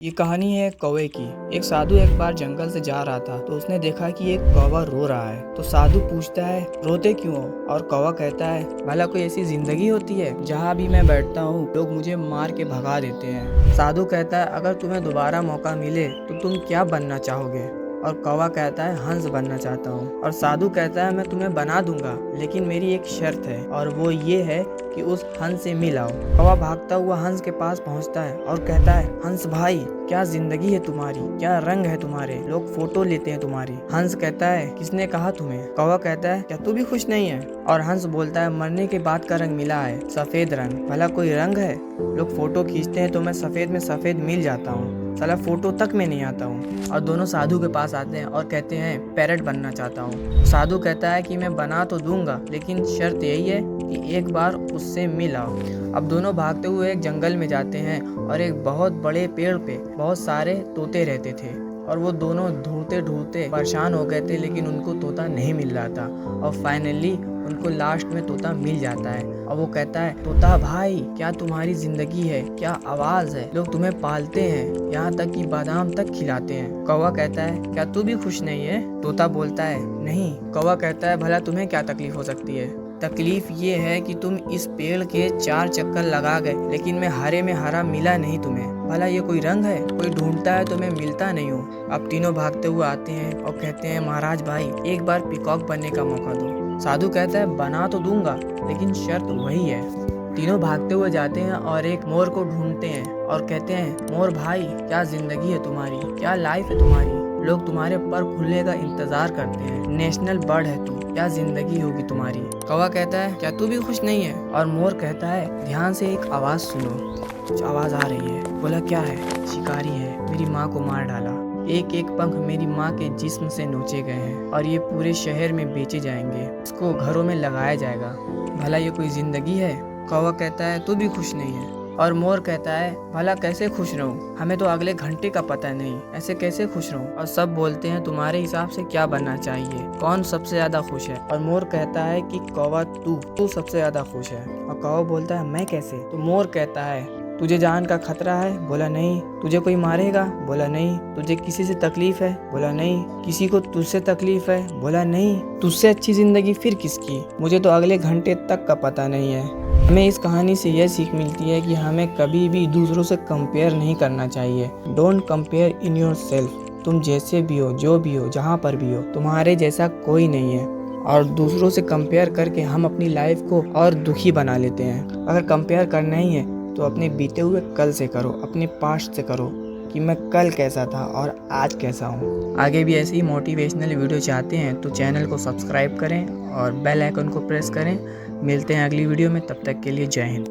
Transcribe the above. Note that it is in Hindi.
ये कहानी है एक कौवे की। एक साधु एक बार जंगल से जा रहा था तो उसने देखा कि एक कौवा रो रहा है। तो साधु पूछता है, रोते क्यों हो? और कौवा कहता है, भला कोई ऐसी जिंदगी होती है जहाँ भी मैं बैठता हूँ लोग मुझे मार के भगा देते हैं। साधु कहता है, अगर तुम्हें दोबारा मौका मिले तो तुम क्या बनना चाहोगे? और कौवा कहता है, हंस बनना चाहता हूँ। और साधु कहता है, मैं तुम्हें बना दूंगा, लेकिन मेरी एक शर्त है, और वो ये है कि उस हंस से मिल आओ। कौवा भागता हुआ हंस के पास पहुंचता है और कहता है, हंस भाई, क्या जिंदगी है तुम्हारी, क्या रंग है तुम्हारे, लोग फोटो लेते हैं तुम्हारी। हंस कहता है, किसने कहा तुम्हें? कौवा कहता है, क्या तू भी खुश नहीं है? और हंस बोलता है, मरने के बाद का रंग मिला है, सफेद रंग। भला कोई रंग है? लोग फोटो खींचते हैं तो मैं सफेद में सफेद मिल जाता हूँ, साला फोटो तक में नहीं आता हूँ। और दोनों साधु के पास आते हैं और कहते हैं, पैरट बनना चाहता हूँ। साधु कहता है कि मैं बना तो दूंगा, लेकिन शर्त यही है कि एक बार उससे मिल आओ। अब दोनों भागते हुए एक जंगल में जाते हैं और एक बहुत बड़े पेड़ पे बहुत सारे तोते रहते थे। और वो दोनों ढूंढते ढूंढते परेशान हो गए थे, लेकिन उनको तोता नहीं मिल रहा था। और फाइनली उनको लास्ट में तोता मिल जाता है और वो कहता है, तोता भाई, क्या तुम्हारी जिंदगी है, क्या आवाज है, लोग तुम्हें पालते हैं, यहाँ तक कि बादाम तक खिलाते हैं। कौवा कहता है, क्या तू भी खुश नहीं है? तोता बोलता है, नहीं। कौवा कहता है, भला तुम्हें क्या तकलीफ हो सकती है? तकलीफ ये है कि तुम इस पेड़ के 4 चक्कर लगा गए, लेकिन मैं हरे में हरा मिला नहीं तुम्हें। भला ये कोई रंग है? कोई ढूंढता है तो मैं मिलता नहीं हूँ। अब तीनों भागते हुए आते हैं और कहते हैं, महाराज भाई, एक बार पीकॉक बनने का मौका दो। साधु कहता है, बना तो दूंगा, लेकिन शर्त वही है। तीनों भागते हुए जाते हैं और एक मोर को ढूंढते हैं और कहते हैं, मोर भाई, क्या जिंदगी है तुम्हारी, क्या लाइफ है तुम्हारी, लोग तुम्हारे पर खुलने का इंतजार करते हैं, नेशनल बर्ड है तू, क्या जिंदगी होगी तुम्हारी। कौवा कहता है, क्या तू भी खुश नहीं है? और मोर कहता है, ध्यान से एक आवाज सुनो। कुछ आवाज आ रही है। बोला, क्या है? शिकारी है, मेरी माँ को मार डाला, एक एक पंख मेरी माँ के जिस्म से नोचे गए हैं और ये पूरे शहर में बेचे जाएंगे, इसको घरों में लगाया जाएगा। भला ये कोई जिंदगी है? कौवा कहता है, तू भी खुश नहीं है। और मोर कहता है, भला कैसे खुश रहूं, हमें तो अगले घंटे का पता नहीं, ऐसे कैसे खुश रहूं। और सब बोलते हैं, तुम्हारे हिसाब से क्या बनना चाहिए, कौन सबसे ज्यादा खुश है? और मोर कहता है कि कौवा, तू सबसे ज्यादा खुश है। और कौवा बोलता है, मैं कैसे? तो मोर कहता है, तुझे जान का खतरा है? बोला, नहीं। तुझे कोई मारेगा? बोला, नहीं। तुझे किसी से तकलीफ है? बोला, नहीं। किसी को तुझसे तकलीफ है? बोला, नहीं। तुझसे अच्छी जिंदगी फिर किसकी? मुझे तो अगले घंटे तक का पता नहीं है। हमें इस कहानी से यह सीख मिलती है कि हमें कभी भी दूसरों से कंपेयर नहीं करना चाहिए। Don't compare in your self. तुम जैसे भी हो, जो भी हो, जहाँ पर भी हो, तुम्हारे जैसा कोई नहीं है। और दूसरों से कंपेयर करके हम अपनी लाइफ को और दुखी बना लेते हैं। अगर कंपेयर करना ही है तो अपने बीते हुए कल से करो, अपने पास्ट से करो कि मैं कल कैसा था और आज कैसा हूँ। आगे भी ऐसी ही मोटिवेशनल वीडियो चाहते हैं तो चैनल को सब्सक्राइब करें और बेल आइकन को प्रेस करें। मिलते हैं अगली वीडियो में, तब तक के लिए जय हिंद।